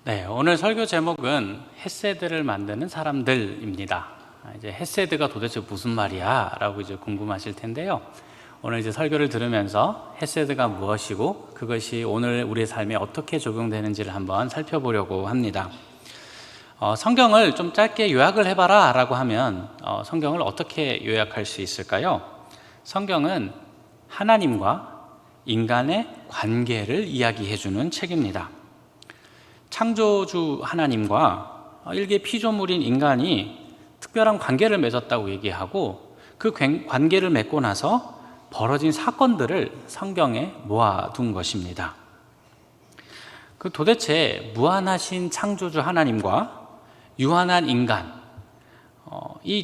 네, 오늘 설교 제목은 헤세드를 만드는 사람들입니다. 이제 헤세드가 도대체 무슨 말이야? 라고 이제 궁금하실 텐데요. 오늘 이제 설교를 들으면서 헤세드가 무엇이고 그것이 오늘 우리의 삶에 어떻게 적용되는지를 한번 살펴보려고 합니다. 성경을 좀 짧게 요약을 해봐라 라고 하면 성경을 어떻게 요약할 수 있을까요? 성경은 하나님과 인간의 관계를 이야기해주는 책입니다. 창조주 하나님과 일개 피조물인 인간이 특별한 관계를 맺었다고 얘기하고 그 관계를 맺고 나서 벌어진 사건들을 성경에 모아둔 것입니다. 그 도대체 무한하신 창조주 하나님과 유한한 인간,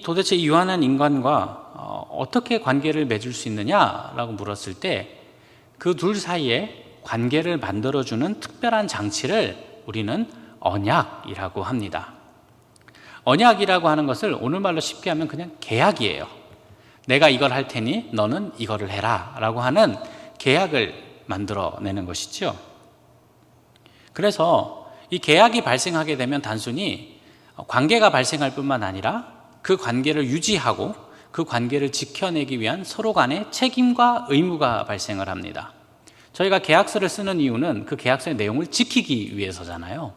도대체 이 유한한 인간과 어떻게 관계를 맺을 수 있느냐라고 물었을 때 그 둘 사이에 관계를 만들어주는 특별한 장치를 우리는 언약이라고 합니다. 언약이라고 하는 것을 오늘말로 쉽게 하면 그냥 계약이에요. 내가 이걸 할 테니 너는 이거를 해라 라고 하는 계약을 만들어내는 것이죠. 그래서 이 계약이 발생하게 되면 단순히 관계가 발생할 뿐만 아니라 그 관계를 유지하고 그 관계를 지켜내기 위한 서로 간의 책임과 의무가 발생을 합니다. 저희가 계약서를 쓰는 이유는 그 계약서의 내용을 지키기 위해서잖아요.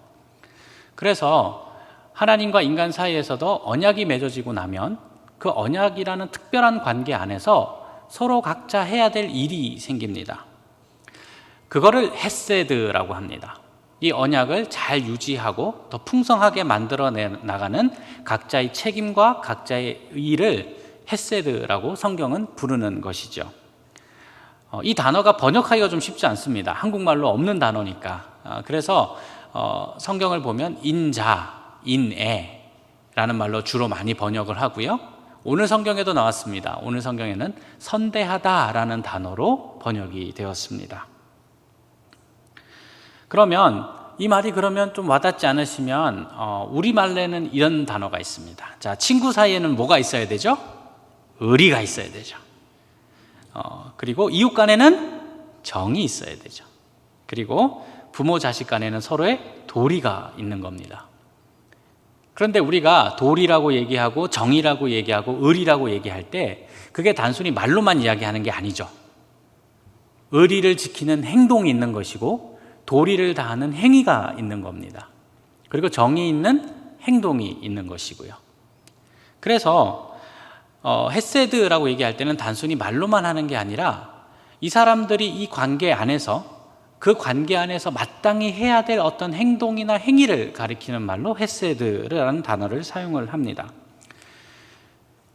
그래서 하나님과 인간 사이에서도 언약이 맺어지고 나면 그 언약이라는 특별한 관계 안에서 서로 각자 해야 될 일이 생깁니다. 그거를 헤세드라고 합니다. 이 언약을 잘 유지하고 더 풍성하게 만들어 나가는 각자의 책임과 각자의 일을 헤세드라고 성경은 부르는 것이죠. 이 단어가 번역하기가 좀 쉽지 않습니다. 한국말로 없는 단어니까. 그래서 성경을 보면 인자, 인애라는 말로 주로 많이 번역을 하고요. 오늘 성경에도 나왔습니다. 오늘 성경에는 선대하다라는 단어로 번역이 되었습니다. 그러면 이 말이 그러면 좀 와닿지 않으시면 우리말에는 이런 단어가 있습니다. 자, 친구 사이에는 뭐가 있어야 되죠? 의리가 있어야 되죠. 그리고 이웃 간에는 정이 있어야 되죠. 그리고 부모 자식 간에는 서로의 도리가 있는 겁니다. 그런데 우리가 도리라고 얘기하고 정의라고 얘기하고 의리라고 얘기할 때 그게 단순히 말로만 이야기하는 게 아니죠. 의리를 지키는 행동이 있는 것이고 도리를 다하는 행위가 있는 겁니다. 그리고 정의 있는 행동이 있는 것이고요. 그래서 헤세드라고 얘기할 때는 단순히 말로만 하는 게 아니라 이 사람들이 이 관계 안에서 그 관계 안에서 마땅히 해야 될 어떤 행동이나 행위를 가리키는 말로 헤세드라는 단어를 사용을 합니다.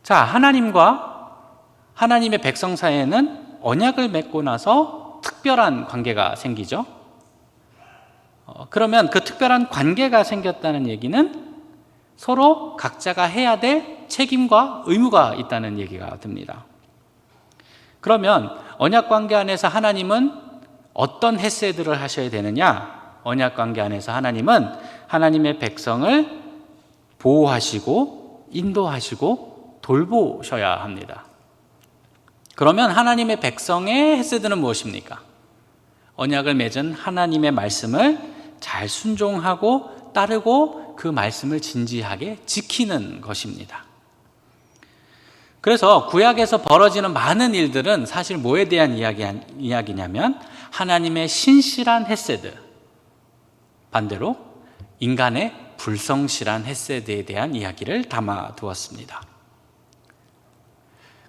자, 하나님과 하나님의 백성 사이에는 언약을 맺고 나서 특별한 관계가 생기죠. 그러면 그 특별한 관계가 생겼다는 얘기는 서로 각자가 해야 될 책임과 의무가 있다는 얘기가 듭니다. 그러면 언약 관계 안에서 하나님은 어떤 헤세드를 하셔야 되느냐? 언약 관계 안에서 하나님은 하나님의 백성을 보호하시고 인도하시고 돌보셔야 합니다. 그러면 하나님의 백성의 헤세드는 무엇입니까? 언약을 맺은 하나님의 말씀을 잘 순종하고 따르고 그 말씀을 진지하게 지키는 것입니다. 그래서 구약에서 벌어지는 많은 일들은 사실 뭐에 대한 이야기냐면 하나님의 신실한 헤세드, 반대로 인간의 불성실한 헤세드에 대한 이야기를 담아 두었습니다.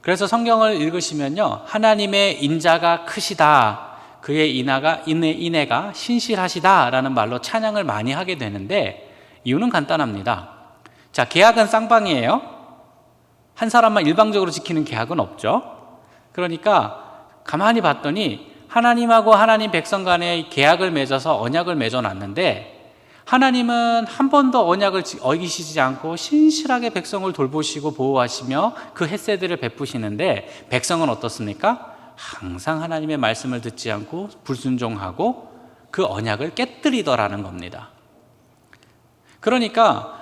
그래서 성경을 읽으시면요, 하나님의 인자가 크시다, 그의 인애가 신실하시다라는 말로 찬양을 많이 하게 되는데 이유는 간단합니다. 자, 계약은 쌍방이에요. 한 사람만 일방적으로 지키는 계약은 없죠. 그러니까 가만히 봤더니 하나님하고 하나님 백성 간에 계약을 맺어서 언약을 맺어놨는데 하나님은 한 번도 언약을 어기시지 않고 신실하게 백성을 돌보시고 보호하시며 그 헤세드를 베푸시는데 백성은 어떻습니까? 항상 하나님의 말씀을 듣지 않고 불순종하고 그 언약을 깨뜨리더라는 겁니다. 그러니까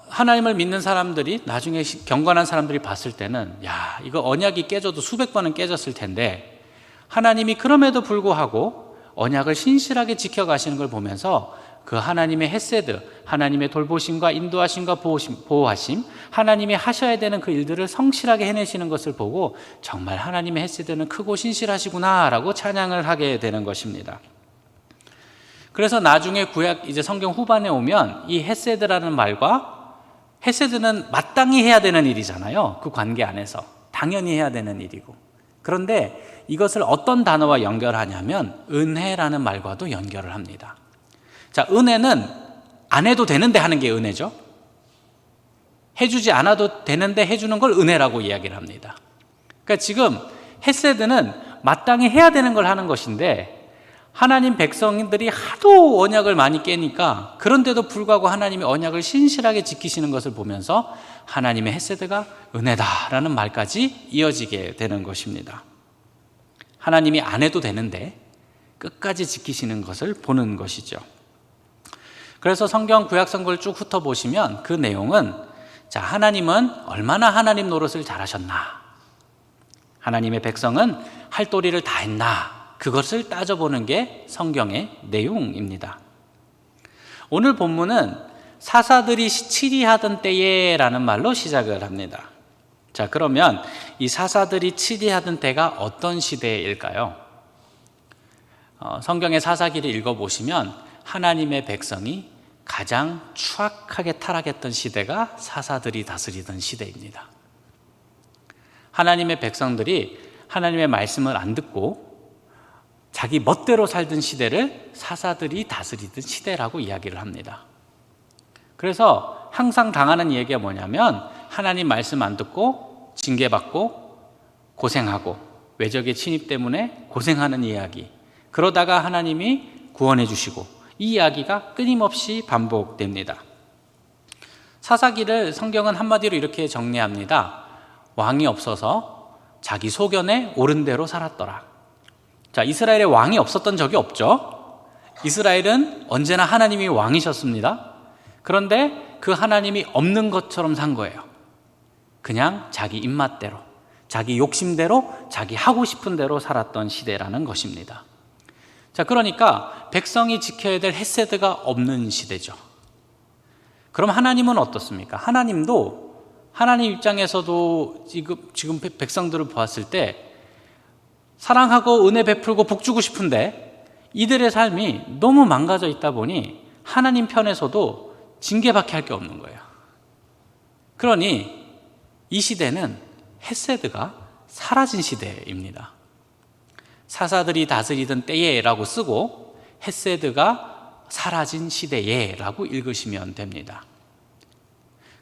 하나님을 믿는 사람들이 나중에 경건한 사람들이 봤을 때는 야, 이거 언약이 깨져도 수백 번은 깨졌을 텐데 하나님이 그럼에도 불구하고 언약을 신실하게 지켜가시는 걸 보면서 그 하나님의 헤세드, 하나님의 돌보심과 인도하심과 보호하심, 하나님이 하셔야 되는 그 일들을 성실하게 해내시는 것을 보고 정말 하나님의 헤세드는 크고 신실하시구나 라고 찬양을 하게 되는 것입니다. 그래서 나중에 구약 이제 성경 후반에 오면 이 헤세드라는 말과, 헤세드는 마땅히 해야 되는 일이잖아요. 그 관계 안에서 당연히 해야 되는 일이고, 그런데 이것을 어떤 단어와 연결하냐면 은혜라는 말과도 연결을 합니다. 자, 은혜는 안 해도 되는데 하는 게 은혜죠. 해주지 않아도 되는데 해주는 걸 은혜라고 이야기를 합니다. 그러니까 지금 헤세드는 마땅히 해야 되는 걸 하는 것인데, 하나님 백성들이 하도 언약을 많이 깨니까, 그런데도 불구하고 하나님이 언약을 신실하게 지키시는 것을 보면서 하나님의 헤세드가 은혜다라는 말까지 이어지게 되는 것입니다. 하나님이 안 해도 되는데 끝까지 지키시는 것을 보는 것이죠. 그래서 성경 구약 성경을 쭉 훑어보시면 그 내용은, 자, 하나님은 얼마나 하나님 노릇을 잘하셨나, 하나님의 백성은 할 도리를 다 했나, 그것을 따져보는 게 성경의 내용입니다. 오늘 본문은 사사들이 치리하던 때에 라는 말로 시작을 합니다. 자, 그러면 이 사사들이 치리하던 때가 어떤 시대일까요? 성경의 사사기를 읽어보시면 하나님의 백성이 가장 추악하게 타락했던 시대가 사사들이 다스리던 시대입니다. 하나님의 백성들이 하나님의 말씀을 안 듣고 자기 멋대로 살던 시대를 사사들이 다스리던 시대라고 이야기를 합니다. 그래서 항상 당하는 얘기가 뭐냐면, 하나님 말씀 안 듣고 징계받고 고생하고 외적의 침입 때문에 고생하는 이야기, 그러다가 하나님이 구원해 주시고, 이 이야기가 끊임없이 반복됩니다. 사사기를 성경은 한마디로 이렇게 정리합니다. 왕이 없어서 자기 소견에 옳은 대로 살았더라. 자, 이스라엘에 왕이 없었던 적이 없죠. 이스라엘은 언제나 하나님이 왕이셨습니다. 그런데 그 하나님이 없는 것처럼 산 거예요. 그냥 자기 입맛대로, 자기 욕심대로, 자기 하고 싶은 대로 살았던 시대라는 것입니다. 자, 그러니까 백성이 지켜야 될 헤세드가 없는 시대죠. 그럼 하나님은 어떻습니까? 하나님도, 하나님 입장에서도 지금 백성들을 보았을 때 사랑하고 은혜 베풀고 복 주고 싶은데 이들의 삶이 너무 망가져 있다 보니 하나님 편에서도 징계밖에 할 게 없는 거예요. 그러니 이 시대는 헤세드가 사라진 시대입니다. 사사들이 다스리던 때에라고 쓰고 헤세드가 사라진 시대에 라고 읽으시면 됩니다.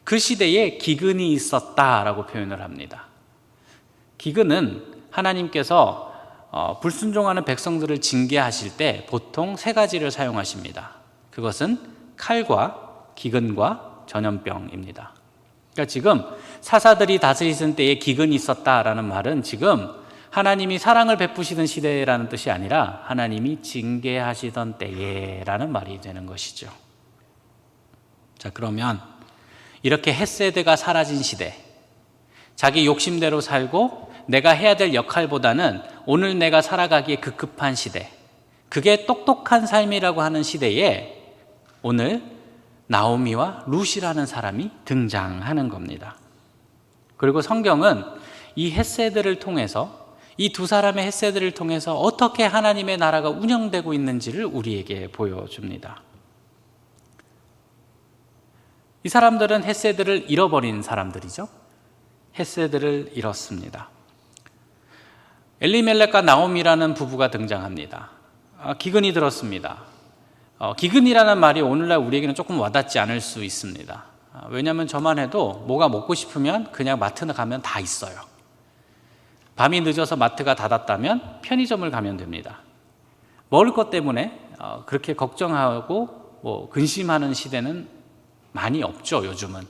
그 시대에 기근이 있었다라고 표현을 합니다. 기근은 하나님께서 불순종하는 백성들을 징계하실 때 보통 세 가지를 사용하십니다. 그것은 칼과 기근과 전염병입니다. 그러니까 지금 사사들이 다스리던 때에 기근이 있었다라는 말은 지금 하나님이 사랑을 베푸시던 시대라는 뜻이 아니라 하나님이 징계하시던 때에라는 말이 되는 것이죠. 자, 그러면 이렇게 헤세드가 사라진 시대, 자기 욕심대로 살고 내가 해야 될 역할보다는 오늘 내가 살아가기에 급급한 시대, 그게 똑똑한 삶이라고 하는 시대에 오늘 나오미와 룻이라는 사람이 등장하는 겁니다. 그리고 성경은 이 헤세드를 통해서, 이 두 사람의 헤세드를 통해서 어떻게 하나님의 나라가 운영되고 있는지를 우리에게 보여줍니다. 이 사람들은 헤세드를 잃어버린 사람들이죠. 헤세드를 잃었습니다. 엘리멜렉과 나오미라는 부부가 등장합니다. 기근이 들었습니다. 기근이라는 말이 오늘날 우리에게는 조금 와닿지 않을 수 있습니다. 왜냐하면 저만 해도 뭐가 먹고 싶으면 그냥 마트 가면 다 있어요. 밤이 늦어서 마트가 닫았다면 편의점을 가면 됩니다. 먹을 것 때문에 그렇게 걱정하고 근심하는 시대는 많이 없죠, 요즘은.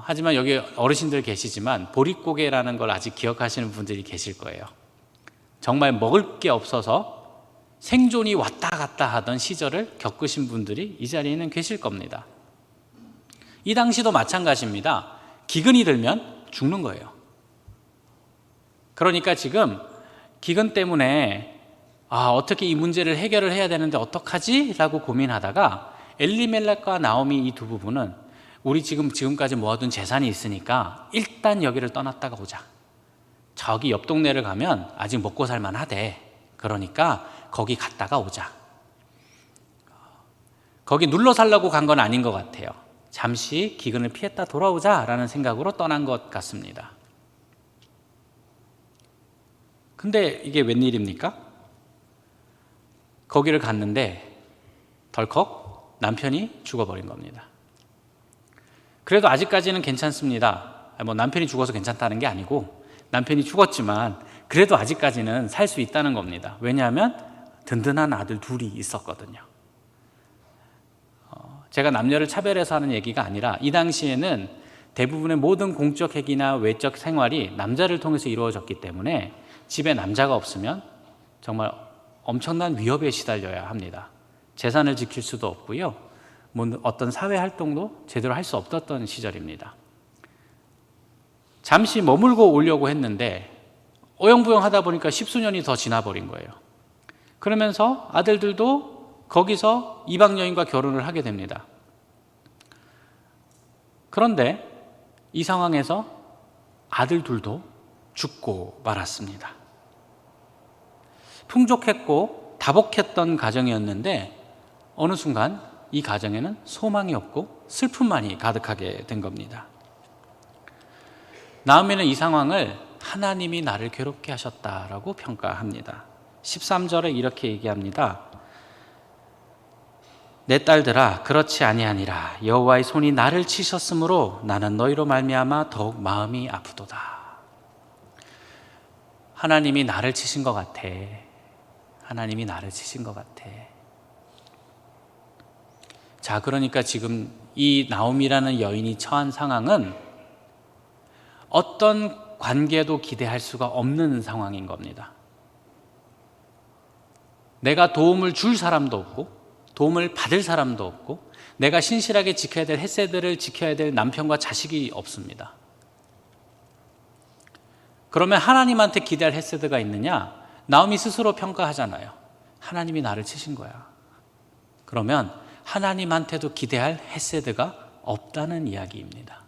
하지만 여기 어르신들 계시지만 보릿고개라는 걸 아직 기억하시는 분들이 계실 거예요. 정말 먹을 게 없어서 생존이 왔다 갔다 하던 시절을 겪으신 분들이 이 자리에는 계실 겁니다. 이 당시도 마찬가지입니다. 기근이 들면 죽는 거예요. 그러니까 지금 기근 때문에 어떻게 이 문제를 해결을 해야 되는데 어떡하지? 라고 고민하다가 엘리멜렉과 나오미 이 두 부부는 우리 지금까지 모아둔 재산이 있으니까 일단 여기를 떠났다가 오자. 저기 옆 동네를 가면 아직 먹고 살만 하대. 그러니까 거기 갔다가 오자. 거기 눌러 살라고 간 건 아닌 것 같아요. 잠시 기근을 피했다 돌아오자라는 생각으로 떠난 것 같습니다. 근데 이게 웬일입니까? 거기를 갔는데 덜컥 남편이 죽어버린 겁니다. 그래도 아직까지는 괜찮습니다. 남편이 죽어서 괜찮다는 게 아니고 남편이 죽었지만 그래도 아직까지는 살 수 있다는 겁니다. 왜냐하면 든든한 아들 둘이 있었거든요. 제가 남녀를 차별해서 하는 얘기가 아니라 이 당시에는 대부분의 모든 공적 행위나 외적 생활이 남자를 통해서 이루어졌기 때문에 집에 남자가 없으면 정말 엄청난 위협에 시달려야 합니다. 재산을 지킬 수도 없고요. 어떤 사회 활동도 제대로 할 수 없었던 시절입니다. 잠시 머물고 오려고 했는데 어영부영 하다 보니까 10수년이 더 지나버린 거예요. 그러면서 아들들도 거기서 이방 여인과 결혼을 하게 됩니다. 그런데 이 상황에서 아들 둘도 죽고 말았습니다. 풍족했고 다복했던 가정이었는데 어느 순간 이 가정에는 소망이 없고 슬픔만이 가득하게 된 겁니다. 나오미는 이 상황을 하나님이 나를 괴롭게 하셨다라고 평가합니다. 13절에 이렇게 얘기합니다. 내 딸들아 그렇지 아니하니라. 여호와의 손이 나를 치셨으므로 나는 너희로 말미암아 더욱 마음이 아프도다. 하나님이 나를 치신 것 같아. 하나님이 나를 치신 것 같아. 자, 그러니까 지금 이 나오미라는 여인이 처한 상황은 어떤 관계도 기대할 수가 없는 상황인 겁니다. 내가 도움을 줄 사람도 없고 도움을 받을 사람도 없고 내가 신실하게 지켜야 될 헤세드를 지켜야 될 남편과 자식이 없습니다. 그러면 하나님한테 기대할 헤세드가 있느냐? 나오미 스스로 평가하잖아요. 하나님이 나를 치신 거야. 그러면 하나님한테도 기대할 헤세드가 없다는 이야기입니다.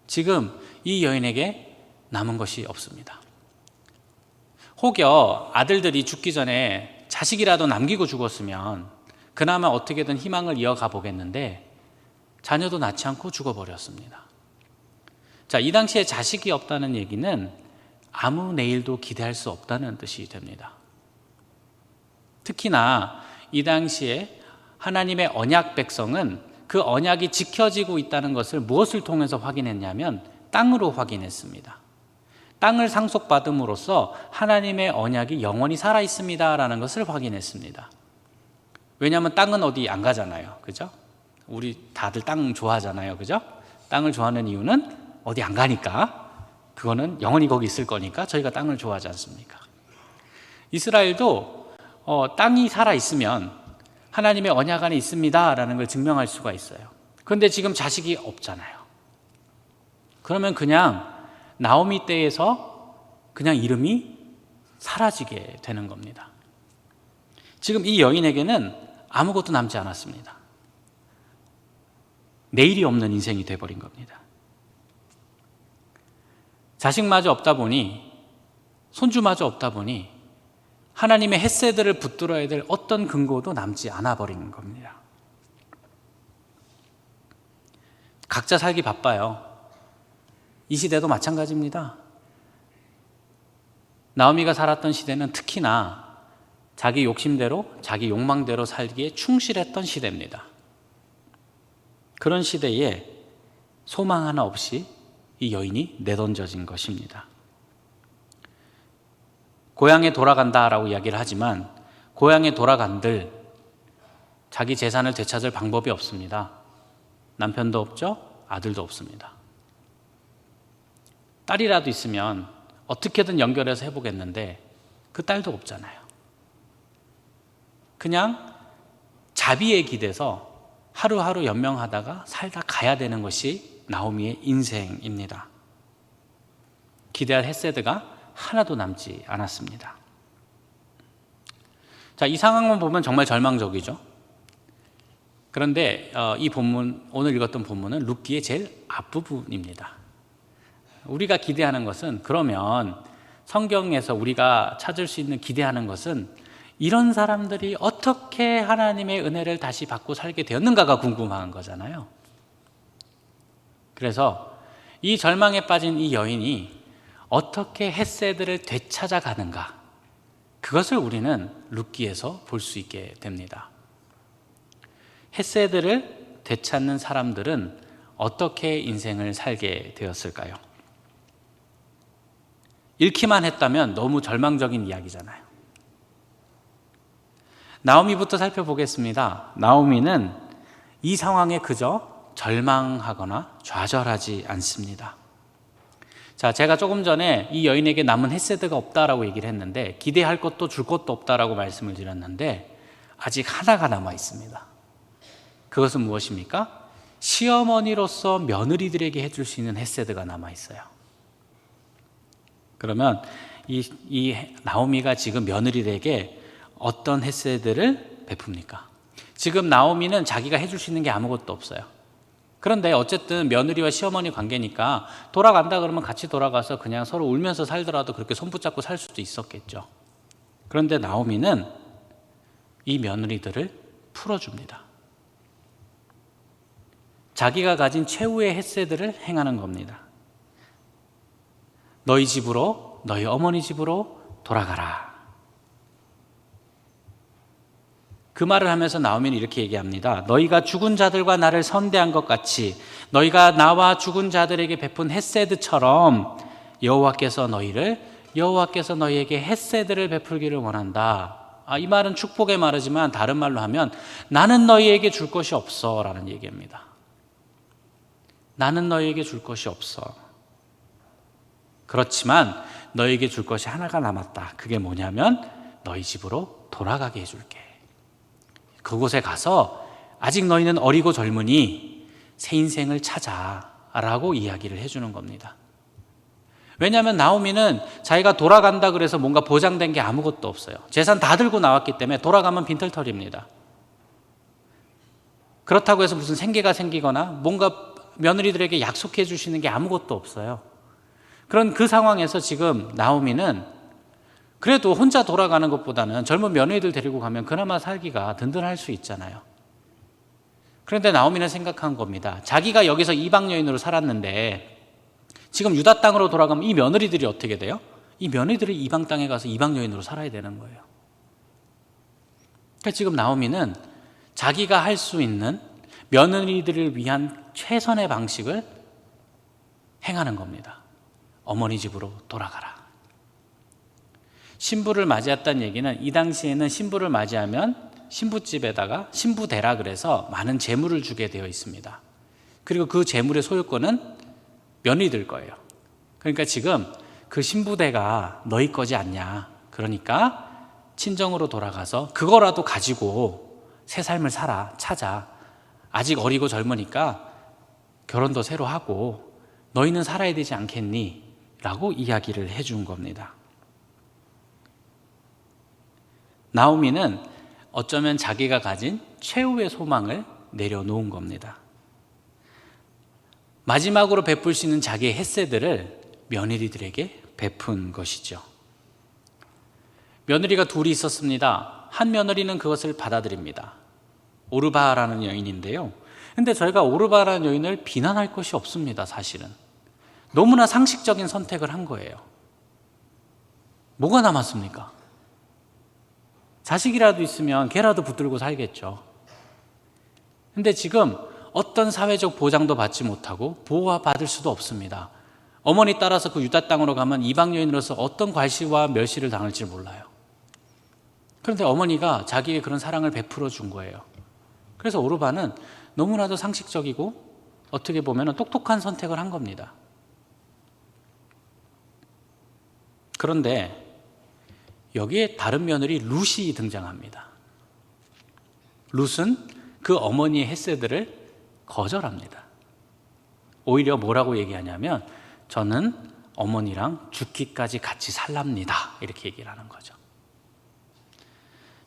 지금 이 여인에게 남은 것이 없습니다. 혹여 아들들이 죽기 전에 자식이라도 남기고 죽었으면 그나마 어떻게든 희망을 이어가 보겠는데 자녀도 낳지 않고 죽어버렸습니다. 자, 이 당시에 자식이 없다는 얘기는 아무 내일도 기대할 수 없다는 뜻이 됩니다. 특히나 이 당시에 하나님의 언약 백성은 그 언약이 지켜지고 있다는 것을 무엇을 통해서 확인했냐면 땅으로 확인했습니다. 땅을 상속받음으로써 하나님의 언약이 영원히 살아있습니다라는 것을 확인했습니다. 왜냐하면 땅은 어디 안 가잖아요. 그죠? 우리 다들 땅 좋아하잖아요. 그죠? 땅을 좋아하는 이유는 어디 안 가니까, 그거는 영원히 거기 있을 거니까 저희가 땅을 좋아하지 않습니까? 이스라엘도 땅이 살아있으면 하나님의 언약 안에 있습니다라는 걸 증명할 수가 있어요. 그런데 지금 자식이 없잖아요. 그러면 그냥 나오미 때에서 그냥 이름이 사라지게 되는 겁니다. 지금 이 여인에게는 아무것도 남지 않았습니다. 내일이 없는 인생이 돼버린 겁니다. 자식마저 없다 보니, 손주마저 없다 보니 하나님의 헤세드를 붙들어야 될 어떤 근거도 남지 않아 버린 겁니다. 각자 살기 바빠요. 이 시대도 마찬가지입니다. 나오미가 살았던 시대는 특히나 자기 욕심대로, 자기 욕망대로 살기에 충실했던 시대입니다. 그런 시대에 소망 하나 없이 이 여인이 내던져진 것입니다. 고향에 돌아간다라고 이야기를 하지만 고향에 돌아간들 자기 재산을 되찾을 방법이 없습니다. 남편도 없죠? 아들도 없습니다. 딸이라도 있으면 어떻게든 연결해서 해보겠는데 그 딸도 없잖아요. 그냥 자비에 기대서 하루하루 연명하다가 살다 가야 되는 것이 나오미의 인생입니다. 기대할 헤세드가 하나도 남지 않았습니다. 자, 이 상황만 보면 정말 절망적이죠. 그런데 이 본문, 오늘 읽었던 본문은 룻기의 제일 앞부분입니다. 우리가 기대하는 것은, 그러면 성경에서 우리가 찾을 수 있는 기대하는 것은 이런 사람들이 어떻게 하나님의 은혜를 다시 받고 살게 되었는가가 궁금한 거잖아요. 그래서 이 절망에 빠진 이 여인이 어떻게 헷세드를 되찾아가는가, 그것을 우리는 룻기에서 볼 수 있게 됩니다. 헷세드를 되찾는 사람들은 어떻게 인생을 살게 되었을까요? 읽기만 했다면 너무 절망적인 이야기잖아요. 나오미부터 살펴보겠습니다. 나오미는 이 상황에 그저 절망하거나 좌절하지 않습니다. 자, 제가 조금 전에 이 여인에게 남은 헷세드가 없다라고 얘기를 했는데, 기대할 것도 줄 것도 없다라고 말씀을 드렸는데, 아직 하나가 남아 있습니다. 그것은 무엇입니까? 시어머니로서 며느리들에게 해줄 수 있는 헷세드가 남아 있어요. 그러면 이 나오미가 지금 며느리들에게 어떤 헷세드를 베풉니까? 지금 나오미는 자기가 해줄 수 있는 게 아무것도 없어요. 그런데 어쨌든 며느리와 시어머니 관계니까 돌아간다 그러면 같이 돌아가서 그냥 서로 울면서 살더라도 그렇게 손 붙잡고 살 수도 있었겠죠. 그런데 나오미는 이 며느리들을 풀어줍니다. 자기가 가진 최후의 헷세드를 행하는 겁니다. 너희 집으로, 너희 어머니 집으로 돌아가라. 그 말을 하면서 나오미는 이렇게 얘기합니다. 너희가 죽은 자들과 나를 선대한 것 같이 너희가 나와 죽은 자들에게 베푼 헷세드처럼 여호와께서 너희에게 헷세드를 베풀기를 원한다. 이 말은 축복의 말이지만 다른 말로 하면 나는 너희에게 줄 것이 없어 라는 얘기입니다. 나는 너희에게 줄 것이 없어. 그렇지만 너희에게 줄 것이 하나가 남았다. 그게 뭐냐면 너희 집으로 돌아가게 해줄게. 그곳에 가서 아직 너희는 어리고 젊으니 새 인생을 찾아라고 이야기를 해주는 겁니다. 왜냐하면 나오미는 자기가 돌아간다 그래서 뭔가 보장된 게 아무것도 없어요. 재산 다 들고 나왔기 때문에 돌아가면 빈털터리입니다. 그렇다고 해서 무슨 생계가 생기거나 뭔가 며느리들에게 약속해 주시는 게 아무것도 없어요. 그런 그 상황에서 지금 나오미는 그래도 혼자 돌아가는 것보다는 젊은 며느리들 데리고 가면 그나마 살기가 든든할 수 있잖아요. 그런데 나오미는 생각한 겁니다. 자기가 여기서 이방 여인으로 살았는데 지금 유다 땅으로 돌아가면 이 며느리들이 어떻게 돼요? 이 며느리들이 이방 땅에 가서 이방 여인으로 살아야 되는 거예요. 그러니까 지금 나오미는 자기가 할 수 있는 며느리들을 위한 최선의 방식을 행하는 겁니다. 어머니 집으로 돌아가라. 신부를 맞이했다는 얘기는 이 당시에는 신부를 맞이하면 신부집에다가 신부대라 그래서 많은 재물을 주게 되어 있습니다. 그리고 그 재물의 소유권은 며느리들 거예요. 그러니까 지금 그 신부대가 너희 거지 않냐. 그러니까 친정으로 돌아가서 그거라도 가지고 새 삶을 찾아. 아직 어리고 젊으니까 결혼도 새로 하고 너희는 살아야 되지 않겠니? 라고 이야기를 해준 겁니다. 나오미는 어쩌면 자기가 가진 최후의 소망을 내려놓은 겁니다. 마지막으로 베풀 수 있는 자기의 헷세드를 며느리들에게 베푼 것이죠. 며느리가 둘이 있었습니다. 한 며느리는 그것을 받아들입니다. 오르바라는 여인인데요. 근데 저희가 오르바라는 여인을 비난할 것이 없습니다. 사실은 너무나 상식적인 선택을 한 거예요. 뭐가 남았습니까? 자식이라도 있으면 걔라도 붙들고 살겠죠. 근데 지금 어떤 사회적 보장도 받지 못하고 보호받을 수도 없습니다. 어머니 따라서 그 유다 땅으로 가면 이방 여인으로서 어떤 괄시와 멸시를 당할지 몰라요. 그런데 어머니가 자기의 그런 사랑을 베풀어 준 거예요. 그래서 오르바는 너무나도 상식적이고 어떻게 보면 똑똑한 선택을 한 겁니다. 그런데 여기에 다른 며느리 룻이 등장합니다. 룻은 그 어머니의 헷세드를 거절합니다. 오히려 뭐라고 얘기하냐면 저는 어머니랑 죽기까지 같이 살랍니다. 이렇게 얘기를 하는 거죠.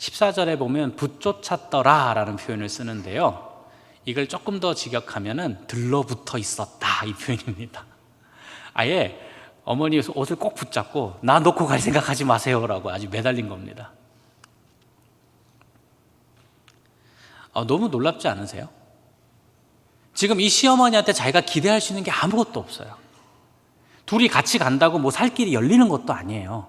14절에 보면 붙쫓았더라 라는 표현을 쓰는데요, 이걸 조금 더 직역하면은 들러붙어 있었다, 이 표현입니다. 아예 어머니 옷을 꼭 붙잡고 나 놓고 갈 생각하지 마세요 라고 아주 매달린 겁니다. 너무 놀랍지 않으세요? 지금 이 시어머니한테 자기가 기대할 수 있는 게 아무것도 없어요. 둘이 같이 간다고 뭐 살 길이 열리는 것도 아니에요.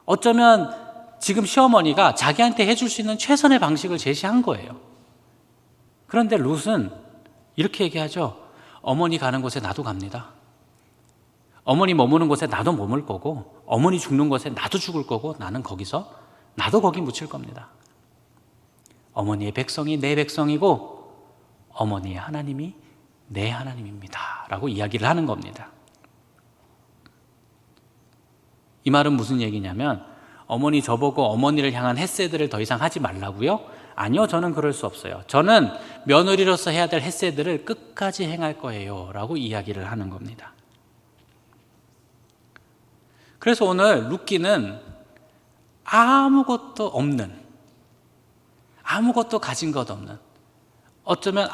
어쩌면 지금 시어머니가 자기한테 해줄 수 있는 최선의 방식을 제시한 거예요. 그런데 룻은 이렇게 얘기하죠. 어머니 가는 곳에 나도 갑니다. 어머니 머무는 곳에 나도 머물 거고, 어머니 죽는 곳에 나도 죽을 거고, 나도 거기 묻힐 겁니다. 어머니의 백성이 내 백성이고 어머니의 하나님이 내 하나님입니다 라고 이야기를 하는 겁니다. 이 말은 무슨 얘기냐면, 어머니 저보고 어머니를 향한 헷세들을 더 이상 하지 말라고요? 아니요, 저는 그럴 수 없어요. 저는 며느리로서 해야 될 헷세들을 끝까지 행할 거예요 라고 이야기를 하는 겁니다. 그래서 오늘 룻기는 아무것도 가진 것 없는, 어쩌면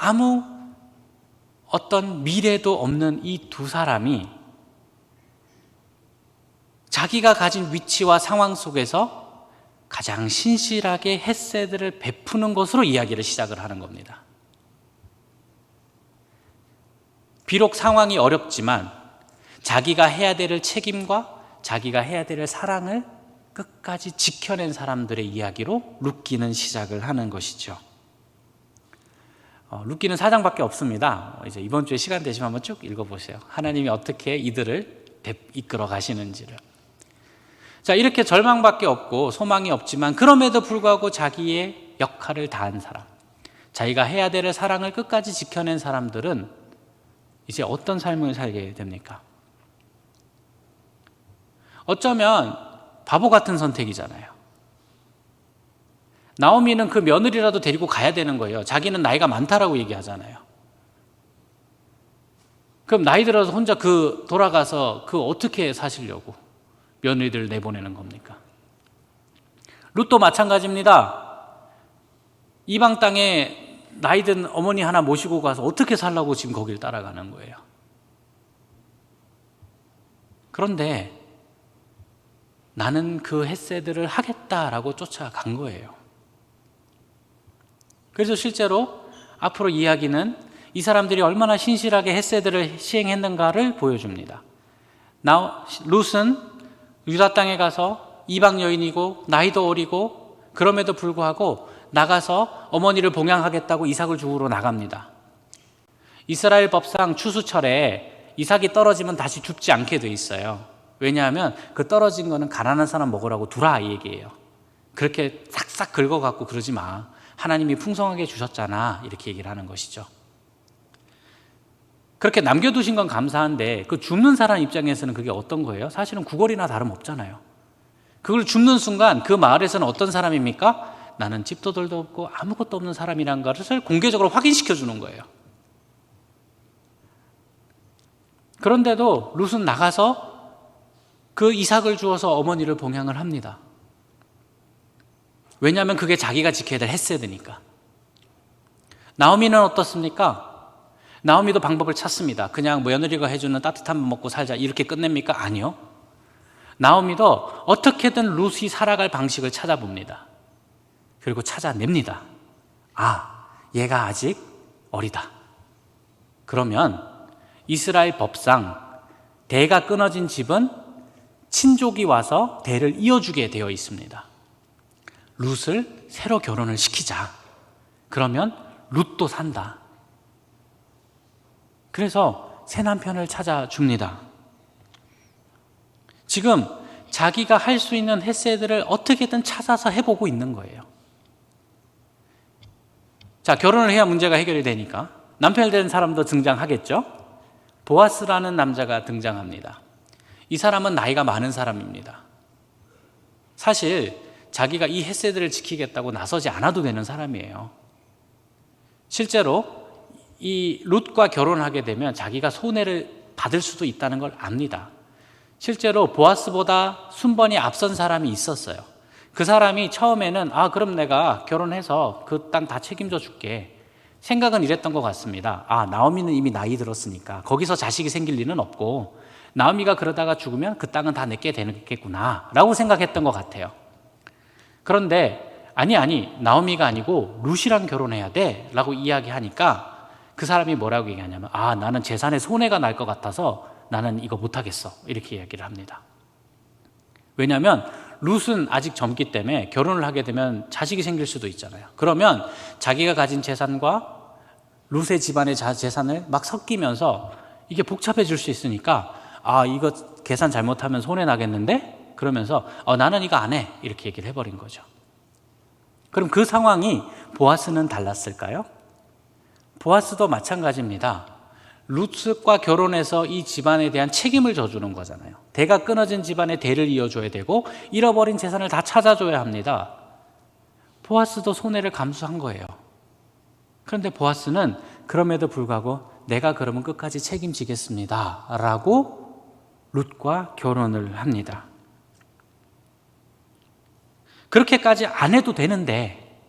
어떤 미래도 없는 이 두 사람이 자기가 가진 위치와 상황 속에서 가장 신실하게 헷세들을 베푸는 것으로 이야기를 시작을 하는 겁니다. 비록 상황이 어렵지만 자기가 해야 될 책임과 자기가 해야 될 사랑을 끝까지 지켜낸 사람들의 이야기로 룻기는 시작을 하는 것이죠. 룻기는 4장밖에 없습니다. 이제 이번 주에 시간 되시면 한번 쭉 읽어보세요. 하나님이 어떻게 이들을 이끌어 가시는지를. 자, 이렇게 절망밖에 없고 소망이 없지만 그럼에도 불구하고 자기의 역할을 다한 사람, 자기가 해야 될 사랑을 끝까지 지켜낸 사람들은 이제 어떤 삶을 살게 됩니까? 어쩌면 바보 같은 선택이잖아요. 나오미는 그 며느리라도 데리고 가야 되는 거예요. 자기는 나이가 많다라고 얘기하잖아요. 그럼 나이 들어서 혼자 돌아가서 어떻게 사시려고 며느리들 내보내는 겁니까? 룻도 마찬가지입니다. 이방 땅에 나이 든 어머니 하나 모시고 가서 어떻게 살라고 지금 거길 따라가는 거예요. 그런데 나는 그 헷세들을 하겠다라고 쫓아간 거예요. 그래서 실제로 앞으로 이야기는 이 사람들이 얼마나 신실하게 헷세들을 시행했는가를 보여줍니다. 룻은 유다 땅에 가서 이방 여인이고 나이도 어리고 그럼에도 불구하고 나가서 어머니를 봉양하겠다고 이삭을 주우러 나갑니다. 이스라엘 법상 추수철에 이삭이 떨어지면 다시 줍지 않게 돼 있어요. 왜냐하면 그 떨어진 거는 가난한 사람 먹으라고 두라, 이 얘기예요. 그렇게 싹싹 긁어갖고 그러지 마. 하나님이 풍성하게 주셨잖아, 이렇게 얘기를 하는 것이죠. 그렇게 남겨두신 건 감사한데 그 줍는 사람 입장에서는 그게 어떤 거예요? 사실은 구걸이나 다름없잖아요. 그걸 줍는 순간 그 마을에서는 어떤 사람입니까? 나는 집도들도 없고 아무것도 없는 사람이라는 것을 공개적으로 확인시켜 주는 거예요. 그런데도 룻은 나가서 그 이삭을 주어서 어머니를 봉양을 합니다. 왜냐하면 그게 자기가 지켜야 될 헷세드니까. 나오미는 어떻습니까? 나오미도 방법을 찾습니다. 그냥 며느리가 해주는 따뜻한 밥 먹고 살자 이렇게 끝냅니까? 아니요. 나오미도 어떻게든 룻이 살아갈 방식을 찾아봅니다. 그리고 찾아냅니다. 얘가 아직 어리다. 그러면 이스라엘 법상 대가 끊어진 집은 친족이 와서 대를 이어주게 되어 있습니다. 룻을 새로 결혼을 시키자. 그러면 룻도 산다. 그래서 새 남편을 찾아줍니다. 지금 자기가 할 수 있는 헷세들을 어떻게든 찾아서 해보고 있는 거예요. 자, 결혼을 해야 문제가 해결이 되니까 남편이 된 사람도 등장하겠죠. 보아스라는 남자가 등장합니다. 이 사람은 나이가 많은 사람입니다. 사실 자기가 이 헷세들을 지키겠다고 나서지 않아도 되는 사람이에요. 실제로 이 룻과 결혼하게 되면 자기가 손해를 받을 수도 있다는 걸 압니다. 실제로 보아스보다 순번이 앞선 사람이 있었어요. 그 사람이 처음에는 그럼 내가 결혼해서 그 땅 다 책임져 줄게. 생각은 이랬던 것 같습니다. 나오미는 이미 나이 들었으니까 거기서 자식이 생길 리는 없고 나오미가 그러다가 죽으면 그 땅은 다 내게 되겠구나 라고 생각했던 것 같아요. 그런데 아니 나오미가 아니고 룻이랑 결혼해야 돼 라고 이야기하니까 그 사람이 뭐라고 얘기하냐면 나는 재산에 손해가 날 것 같아서 나는 이거 못하겠어 이렇게 이야기를 합니다. 왜냐하면 룻은 아직 젊기 때문에 결혼을 하게 되면 자식이 생길 수도 있잖아요. 그러면 자기가 가진 재산과 룻의 집안의 재산을 막 섞이면서 이게 복잡해질 수 있으니까 이거 계산 잘못하면 손해 나겠는데? 그러면서 나는 이거 안 해 이렇게 얘기를 해버린 거죠. 그럼 그 상황이 보아스는 달랐을까요? 보아스도 마찬가지입니다. 룻과 결혼해서 이 집안에 대한 책임을 져주는 거잖아요. 대가 끊어진 집안의 대를 이어줘야 되고 잃어버린 재산을 다 찾아줘야 합니다. 보아스도 손해를 감수한 거예요. 그런데 보아스는 그럼에도 불구하고 내가 그러면 끝까지 책임지겠습니다 라고 룻과 결혼을 합니다. 그렇게까지 안 해도 되는데,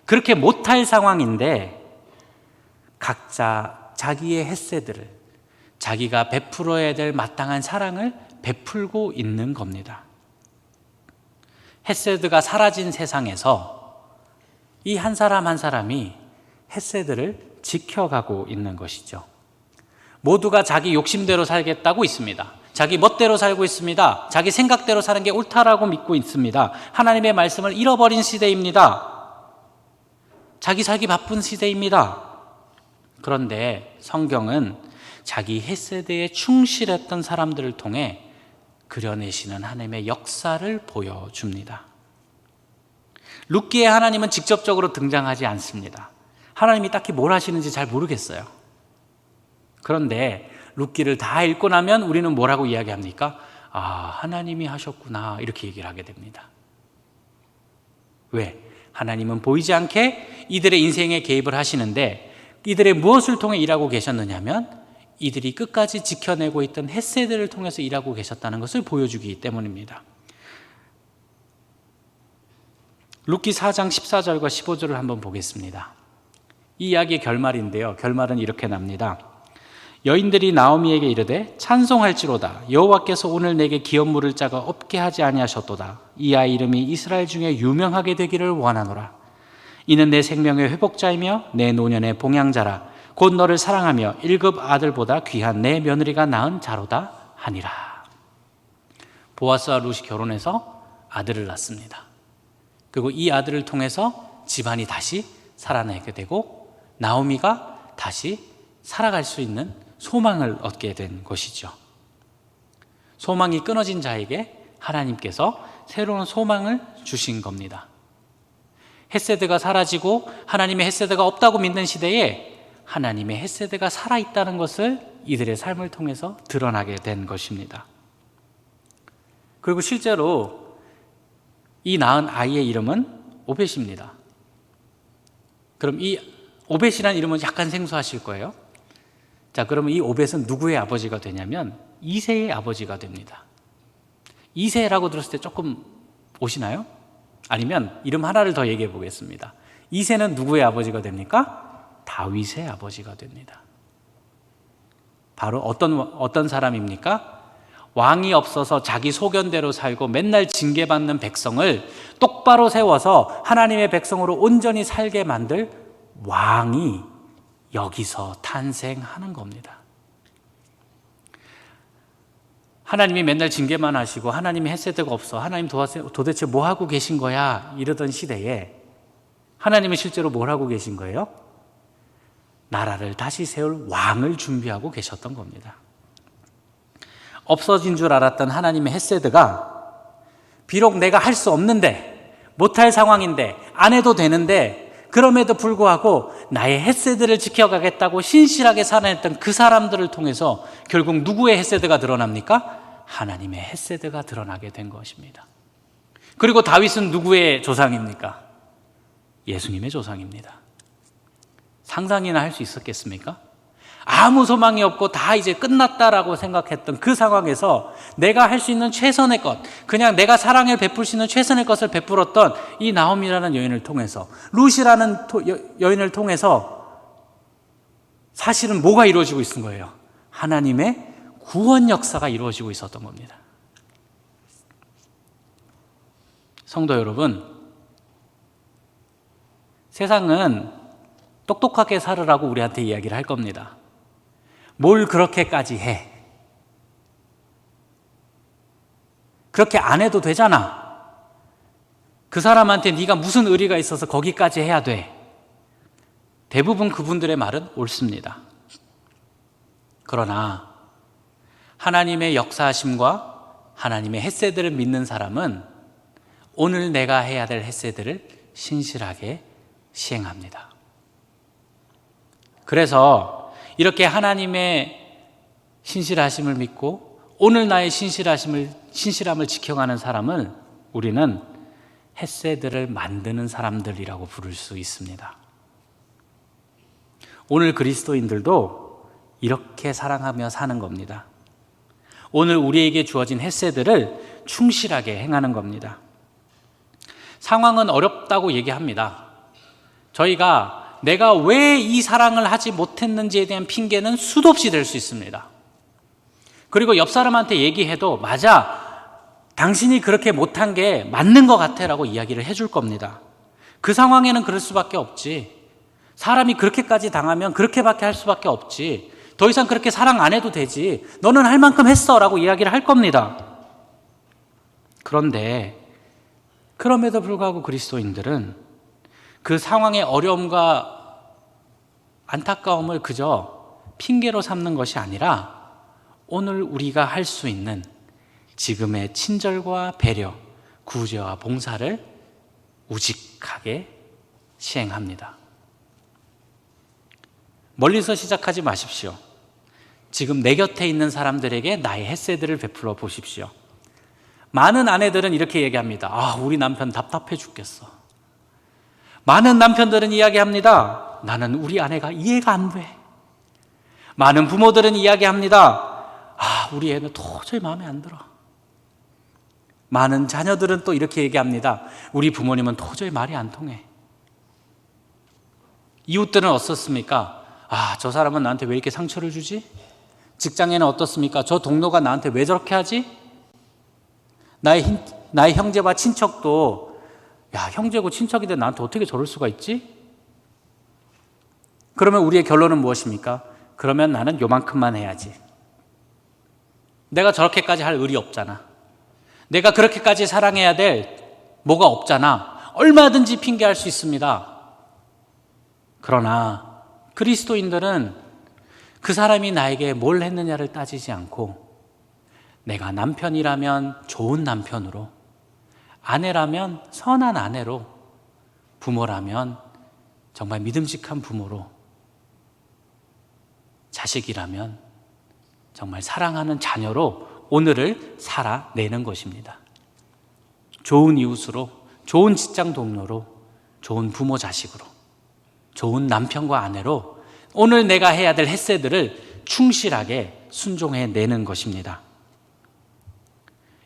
그렇게 못할 상황인데 각자 자기의 햇새들을, 자기가 베풀어야 될 마땅한 사랑을 베풀고 있는 겁니다. 햇세드가 사라진 세상에서 이 한 사람 한 사람이 햇세드를 지켜가고 있는 것이죠. 모두가 자기 욕심대로 살겠다고 있습니다. 자기 멋대로 살고 있습니다. 자기 생각대로 사는 게 옳다라고 믿고 있습니다. 하나님의 말씀을 잃어버린 시대입니다. 자기 살기 바쁜 시대입니다. 그런데 성경은 자기 햇세드에 충실했던 사람들을 통해 그려내시는 하나님의 역사를 보여줍니다. 룻기에 하나님은 직접적으로 등장하지 않습니다. 하나님이 딱히 뭘 하시는지 잘 모르겠어요. 그런데 룻기를 다 읽고 나면 우리는 뭐라고 이야기합니까? 하나님이 하셨구나 이렇게 얘기를 하게 됩니다. 왜? 하나님은 보이지 않게 이들의 인생에 개입을 하시는데 이들의 무엇을 통해 일하고 계셨느냐면 이들이 끝까지 지켜내고 있던 햇새들을 통해서 일하고 계셨다는 것을 보여주기 때문입니다. 룻기 4장 14절과 15절을 한번 보겠습니다. 이 이야기의 결말인데요. 결말은 이렇게 납니다. 여인들이 나오미에게 이르되 찬송할지로다. 여호와께서 오늘 내게 기업 물을 자가 없게 하지 아니하셨도다. 이 아이 이름이 이스라엘 중에 유명하게 되기를 원하노라. 이는 내 생명의 회복자이며 내 노년의 봉양자라. 곧 너를 사랑하며 1급 아들보다 귀한 내 며느리가 낳은 자로다 하니라. 보아스와 룻이 결혼해서 아들을 낳습니다. 그리고 이 아들을 통해서 집안이 다시 살아나게 되고 나오미가 다시 살아갈 수 있는 소망을 얻게 된 것이죠. 소망이 끊어진 자에게 하나님께서 새로운 소망을 주신 겁니다. 햇세드가 사라지고 하나님의 햇세드가 없다고 믿는 시대에 하나님의 햇세드가 살아있다는 것을 이들의 삶을 통해서 드러나게 된 것입니다. 그리고 실제로 이 낳은 아이의 이름은 오벳입니다. 그럼 이 오벳이라는 이름은 약간 생소하실 거예요. 자, 그러면 이 오벳은 누구의 아버지가 되냐면 이새의 아버지가 됩니다. 이새라고 들었을 때 조금 오시나요? 아니면 이름 하나를 더 얘기해 보겠습니다. 이새는 누구의 아버지가 됩니까? 다윗의 아버지가 됩니다. 바로 어떤 사람입니까? 왕이 없어서 자기 소견대로 살고 맨날 징계받는 백성을 똑바로 세워서 하나님의 백성으로 온전히 살게 만들 왕이 여기서 탄생하는 겁니다. 하나님이 맨날 징계만 하시고 하나님의 햇세드가 없어, 하나님 도대체 뭐 하고 계신 거야 이러던 시대에 하나님은 실제로 뭘 하고 계신 거예요? 나라를 다시 세울 왕을 준비하고 계셨던 겁니다. 없어진 줄 알았던 하나님의 햇세드가 비록 내가 할 수 없는데, 못할 상황인데, 안 해도 되는데 그럼에도 불구하고 나의 햇세드를 지켜가겠다고 신실하게 살아냈던 그 사람들을 통해서 결국 누구의 햇세드가 드러납니까? 하나님의 햇세드가 드러나게 된 것입니다. 그리고 다윗은 누구의 조상입니까? 예수님의 조상입니다. 상상이나 할 수 있었겠습니까? 아무 소망이 없고 다 이제 끝났다라고 생각했던 그 상황에서 내가 할 수 있는 최선의 것, 그냥 내가 사랑을 베풀 수 있는 최선의 것을 베풀었던 이 나오미라는 여인을 통해서, 룻이라는 여인을 통해서 사실은 뭐가 이루어지고 있는 거예요? 하나님의 구원 역사가 이루어지고 있었던 겁니다. 성도 여러분, 세상은 똑똑하게 살으라고 우리한테 이야기를 할 겁니다. 뭘 그렇게까지 해? 그렇게 안 해도 되잖아. 그 사람한테 네가 무슨 의리가 있어서 거기까지 해야 돼? 대부분 그분들의 말은 옳습니다. 그러나 하나님의 역사하심과 하나님의 헷세들을 믿는 사람은 오늘 내가 해야 될 헷세들을 신실하게 시행합니다. 그래서 이렇게 하나님의 신실하심을 믿고 오늘 나의 신실함을 지켜가는 사람을 우리는 헷세들을 만드는 사람들이라고 부를 수 있습니다. 오늘 그리스도인들도 이렇게 사랑하며 사는 겁니다. 오늘 우리에게 주어진 헷세들을 충실하게 행하는 겁니다. 상황은 어렵다고 얘기합니다. 저희가 내가 왜 이 사랑을 하지 못했는지에 대한 핑계는 수도 없이 될 수 있습니다. 그리고 옆 사람한테 얘기해도 맞아, 당신이 그렇게 못한 게 맞는 것 같아 라고 이야기를 해줄 겁니다. 그 상황에는 그럴 수밖에 없지. 사람이 그렇게까지 당하면 그렇게밖에 할 수밖에 없지. 더 이상 그렇게 사랑 안 해도 되지. 너는 할 만큼 했어 라고 이야기를 할 겁니다. 그런데 그럼에도 불구하고 그리스도인들은 그 상황의 어려움과 안타까움을 그저 핑계로 삼는 것이 아니라 오늘 우리가 할 수 있는 지금의 친절과 배려, 구제와 봉사를 우직하게 시행합니다. 멀리서 시작하지 마십시오. 지금 내 곁에 있는 사람들에게 나의 헷세들을 베풀어 보십시오. 많은 아내들은 이렇게 얘기합니다. 아, 우리 남편 답답해 죽겠어. 많은 남편들은 이야기합니다. 나는 우리 아내가 이해가 안 돼. 많은 부모들은 이야기합니다. 아, 우리 애는 도저히 마음에 안 들어. 많은 자녀들은 또 이렇게 얘기합니다. 우리 부모님은 도저히 말이 안 통해. 이웃들은 어떻습니까? 아, 저 사람은 나한테 왜 이렇게 상처를 주지? 직장에는 어떻습니까? 저 동료가 나한테 왜 저렇게 하지? 나의 형제와 친척도 야, 형제고 친척인데 나한테 어떻게 저럴 수가 있지? 그러면 우리의 결론은 무엇입니까? 그러면 나는 요만큼만 해야지. 내가 저렇게까지 할 의리 없잖아. 내가 그렇게까지 사랑해야 될 뭐가 없잖아. 얼마든지 핑계할 수 있습니다. 그러나 그리스도인들은 그 사람이 나에게 뭘 했느냐를 따지지 않고 내가 남편이라면 좋은 남편으로, 아내라면 선한 아내로, 부모라면 정말 믿음직한 부모로, 자식이라면 정말 사랑하는 자녀로 오늘을 살아내는 것입니다. 좋은 이웃으로, 좋은 직장 동료로, 좋은 부모 자식으로, 좋은 남편과 아내로 오늘 내가 해야 될 헷세들을 충실하게 순종해내는 것입니다.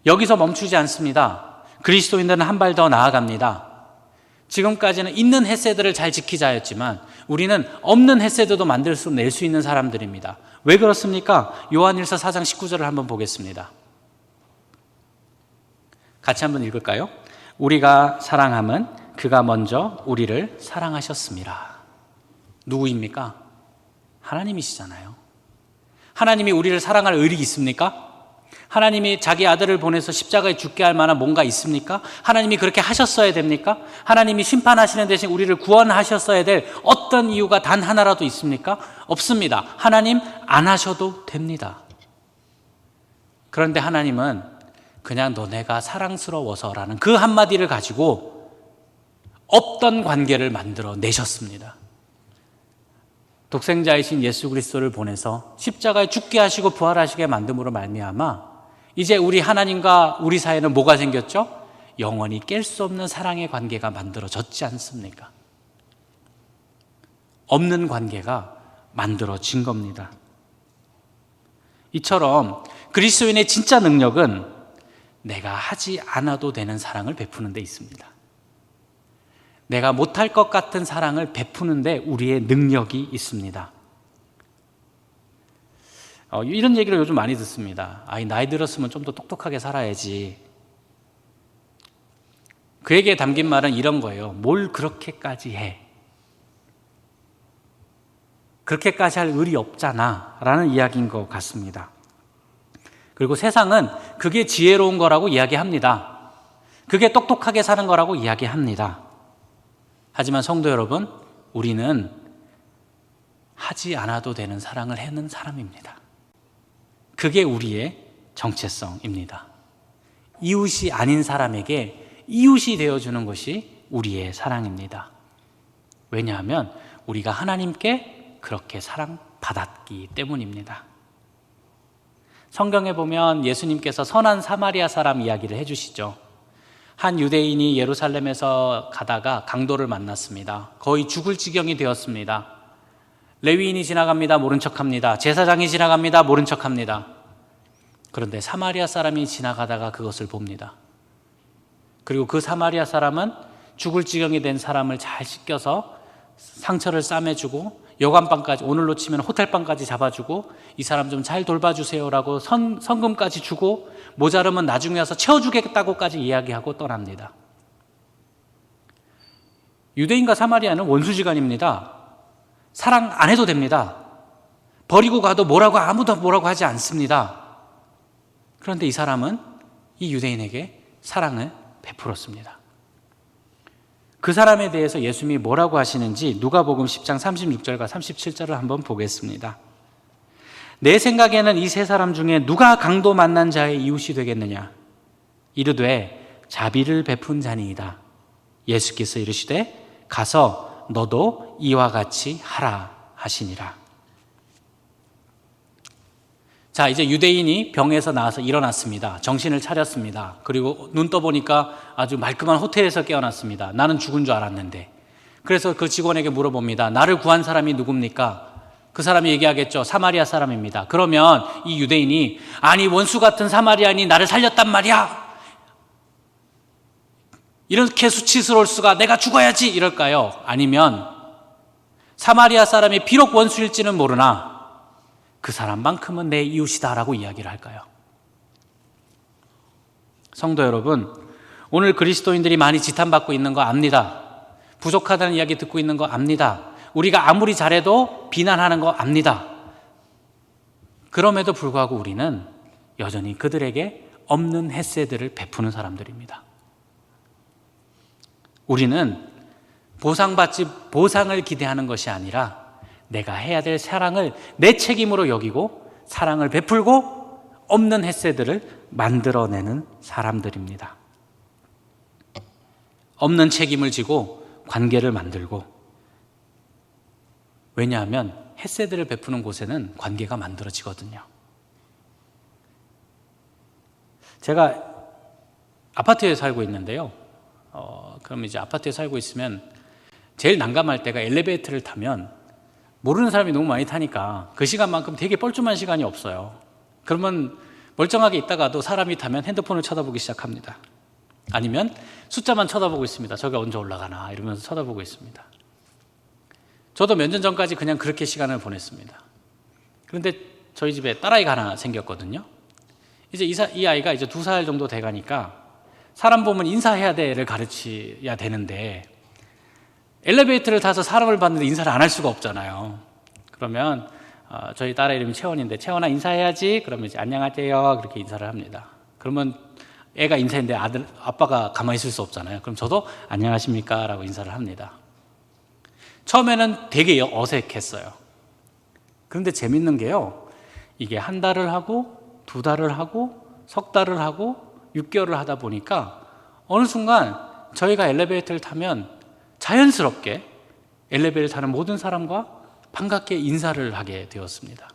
여기서 멈추지 않습니다. 그리스도인들은 한 발 더 나아갑니다. 지금까지는 있는 헷세들을 잘 지키자였지만 우리는 없는 헷세들도 낼 수 있는 사람들입니다. 왜 그렇습니까? 요한일서 4장 19절을 한번 보겠습니다. 같이 한번 읽을까요? 우리가 사랑함은 그가 먼저 우리를 사랑하셨습니다. 누구입니까? 하나님이시잖아요. 하나님이 우리를 사랑할 의리 있습니까? 하나님이 자기 아들을 보내서 십자가에 죽게 할 만한 뭔가 있습니까? 하나님이 그렇게 하셨어야 됩니까? 하나님이 심판하시는 대신 우리를 구원하셨어야 될 어떤 이유가 단 하나라도 있습니까? 없습니다. 하나님 안 하셔도 됩니다. 그런데 하나님은 그냥 너네가 사랑스러워서라는 그 한마디를 가지고 없던 관계를 만들어 내셨습니다. 독생자이신 예수 그리스도를 보내서 십자가에 죽게 하시고 부활하시게 만듦으로 말미암아 이제 우리 하나님과 우리 사이에는 뭐가 생겼죠? 영원히 깰 수 없는 사랑의 관계가 만들어졌지 않습니까? 없는 관계가 만들어진 겁니다. 이처럼 그리스도인의 진짜 능력은 내가 하지 않아도 되는 사랑을 베푸는 데 있습니다. 내가 못할 것 같은 사랑을 베푸는 데 우리의 능력이 있습니다. 이런 얘기를 요즘 많이 듣습니다. 나이 들었으면 좀 더 똑똑하게 살아야지. 그 얘기에 담긴 말은 이런 거예요. 뭘 그렇게까지 해? 그렇게까지 할 의리 없잖아 라는 이야기인 것 같습니다. 그리고 세상은 그게 지혜로운 거라고 이야기합니다. 그게 똑똑하게 사는 거라고 이야기합니다. 하지만 성도 여러분, 우리는 하지 않아도 되는 사랑을 하는 사람입니다. 그게 우리의 정체성입니다. 이웃이 아닌 사람에게 이웃이 되어주는 것이 우리의 사랑입니다. 왜냐하면 우리가 하나님께 그렇게 사랑받았기 때문입니다. 성경에 보면 예수님께서 선한 사마리아 사람 이야기를 해주시죠. 한 유대인이 예루살렘에서 가다가 강도를 만났습니다. 거의 죽을 지경이 되었습니다. 레위인이 지나갑니다. 모른 척합니다. 제사장이 지나갑니다. 모른 척합니다. 그런데 사마리아 사람이 지나가다가 그것을 봅니다. 그리고 그 사마리아 사람은 죽을 지경이 된 사람을 잘 씻겨서 상처를 싸매주고 여관방까지, 오늘로 치면 호텔방까지 잡아주고 이 사람 좀 잘 돌봐주세요라고 성금까지 주고 모자르면 나중에 와서 채워주겠다고까지 이야기하고 떠납니다. 유대인과 사마리아는 원수지간입니다. 사랑 안 해도 됩니다. 버리고 가도 아무도 뭐라고 하지 않습니다. 그런데 이 사람은 이 유대인에게 사랑을 베풀었습니다. 그 사람에 대해서 예수님이 뭐라고 하시는지 누가복음 10장 36절과 37절을 한번 보겠습니다. 내 생각에는 이 세 사람 중에 누가 강도 만난 자의 이웃이 되겠느냐? 이르되 자비를 베푼 자니이다. 예수께서 이르시되 가서 너도 이와 같이 하라 하시니라. 자, 이제 유대인이 병에서 나와서 일어났습니다. 정신을 차렸습니다. 그리고 눈 떠보니까 아주 말끔한 호텔에서 깨어났습니다. 나는 죽은 줄 알았는데. 그래서 그 직원에게 물어봅니다. 나를 구한 사람이 누굽니까? 그 사람이 얘기하겠죠. 사마리아 사람입니다. 그러면 이 유대인이 아니 원수 같은 사마리아인이 나를 살렸단 말이야. 이렇게 수치스러울 수가, 내가 죽어야지 이럴까요? 아니면 사마리아 사람이 비록 원수일지는 모르나 그 사람만큼은 내 이웃이다라고 이야기를 할까요? 성도 여러분, 오늘 그리스도인들이 많이 지탄받고 있는 거 압니다. 부족하다는 이야기 듣고 있는 거 압니다. 우리가 아무리 잘해도 비난하는 거 압니다. 그럼에도 불구하고 우리는 여전히 그들에게 없는 햇새들을 베푸는 사람들입니다. 우리는 보상을 기대하는 것이 아니라 내가 해야 될 사랑을 내 책임으로 여기고 사랑을 베풀고 없는 햇새들을 만들어내는 사람들입니다. 없는 책임을 지고 관계를 만들고, 왜냐하면 햇새들을 베푸는 곳에는 관계가 만들어지거든요. 제가 아파트에 살고 있는데요. 그럼 이제 아파트에 살고 있으면 제일 난감할 때가 엘리베이터를 타면 모르는 사람이 너무 많이 타니까 그 시간만큼 되게 뻘쭘한 시간이 없어요. 그러면 멀쩡하게 있다가도 사람이 타면 핸드폰을 쳐다보기 시작합니다. 아니면 숫자만 쳐다보고 있습니다. 저게 언제 올라가나 이러면서 쳐다보고 있습니다. 저도 몇 년 전까지 그냥 그렇게 시간을 보냈습니다. 그런데 저희 집에 딸아이가 하나 생겼거든요. 이제 이 아이가 이제 2살 정도 돼가니까 사람 보면 인사해야 돼를 가르쳐야 되는데 엘리베이터를 타서 사람을 봤는데 인사를 안 할 수가 없잖아요. 그러면 저희 딸의 이름이 채원인데 채원아 인사해야지. 그러면 이제 안녕하세요 그렇게 인사를 합니다. 그러면 애가 인사했는데 아빠가 가만히 있을 수 없잖아요. 그럼 저도 안녕하십니까 라고 인사를 합니다. 처음에는 되게 어색했어요. 그런데 재밌는 게요, 이게 한 달을 하고 2달을 하고 석 달을 하고 6개월을 하다 보니까 어느 순간 저희가 엘리베이터를 타면 자연스럽게 엘리베이터를 타는 모든 사람과 반갑게 인사를 하게 되었습니다.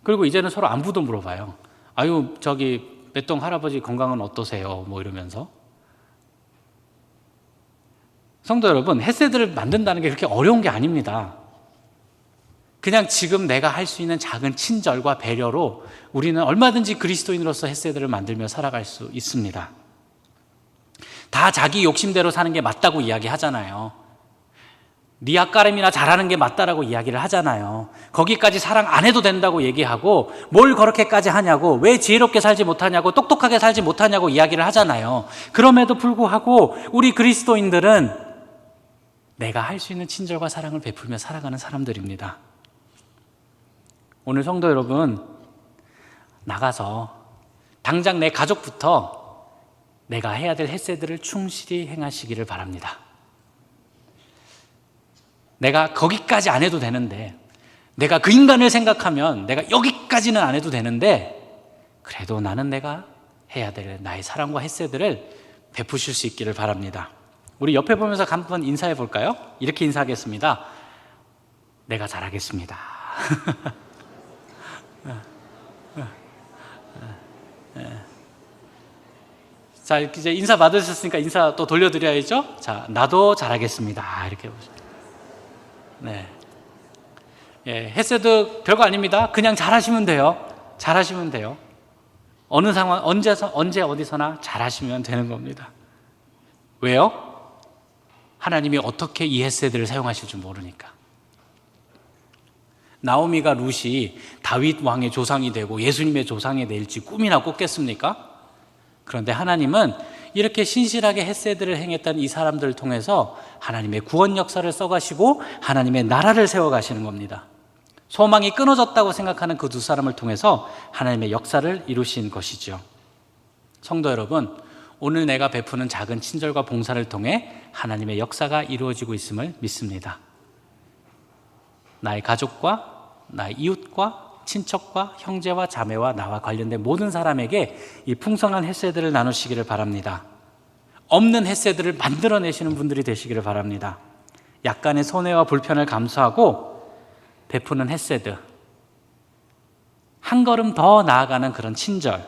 그리고 이제는 서로 안부도 물어봐요. 아유 저기 몇 동 할아버지 건강은 어떠세요? 뭐 이러면서. 성도 여러분, 햇새들을 만든다는 게 그렇게 어려운 게 아닙니다. 그냥 지금 내가 할 수 있는 작은 친절과 배려로 우리는 얼마든지 그리스도인으로서 헤세드를 만들며 살아갈 수 있습니다. 다 자기 욕심대로 사는 게 맞다고 이야기하잖아요. 네 앞가림이나 잘하는 게 맞다라고 이야기를 하잖아요. 거기까지 사랑 안 해도 된다고 얘기하고 뭘 그렇게까지 하냐고, 왜 지혜롭게 살지 못하냐고, 똑똑하게 살지 못하냐고 이야기를 하잖아요. 그럼에도 불구하고 우리 그리스도인들은 내가 할 수 있는 친절과 사랑을 베풀며 살아가는 사람들입니다. 오늘 성도 여러분, 나가서 당장 내 가족부터 내가 해야 될 헤세드를 충실히 행하시기를 바랍니다. 내가 거기까지 안 해도 되는데, 내가 그 인간을 생각하면 내가 여기까지는 안 해도 되는데, 그래도 나는 내가 해야 될 나의 사랑과 헤세드를 베푸실 수 있기를 바랍니다. 우리 옆에 보면서 한번 인사해 볼까요? 이렇게 인사하겠습니다. 내가 잘하겠습니다. 자, 이제 인사 받으셨으니까 인사 또 돌려드려야죠. 자, 나도 잘하겠습니다. 이렇게 보시죠. 네. 예, 헤세드 별거 아닙니다. 그냥 잘하시면 돼요. 잘하시면 돼요. 어느 상황, 언제 어디서나 잘하시면 되는 겁니다. 왜요? 하나님이 어떻게 이 헤세드를 사용하실 줄 모르니까. 나오미가 룻이 다윗 왕의 조상이 되고 예수님의 조상이 될지 꿈이나 꿨겠습니까? 그런데 하나님은 이렇게 신실하게 헤세드를 행했던 이 사람들을 통해서 하나님의 구원 역사를 써가시고 하나님의 나라를 세워가시는 겁니다. 소망이 끊어졌다고 생각하는 그 두 사람을 통해서 하나님의 역사를 이루신 것이죠. 성도 여러분, 오늘 내가 베푸는 작은 친절과 봉사를 통해 하나님의 역사가 이루어지고 있음을 믿습니다. 나의 가족과 나의 이웃과 친척과 형제와 자매와 나와 관련된 모든 사람에게 이 풍성한 헤세드를 나누시기를 바랍니다. 없는 헤세드를 만들어내시는 분들이 되시기를 바랍니다. 약간의 손해와 불편을 감수하고 베푸는 헤세드, 한 걸음 더 나아가는 그런 친절,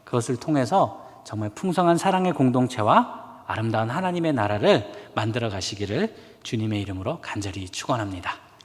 그것을 통해서 정말 풍성한 사랑의 공동체와 아름다운 하나님의 나라를 만들어 가시기를 주님의 이름으로 간절히 축원합니다.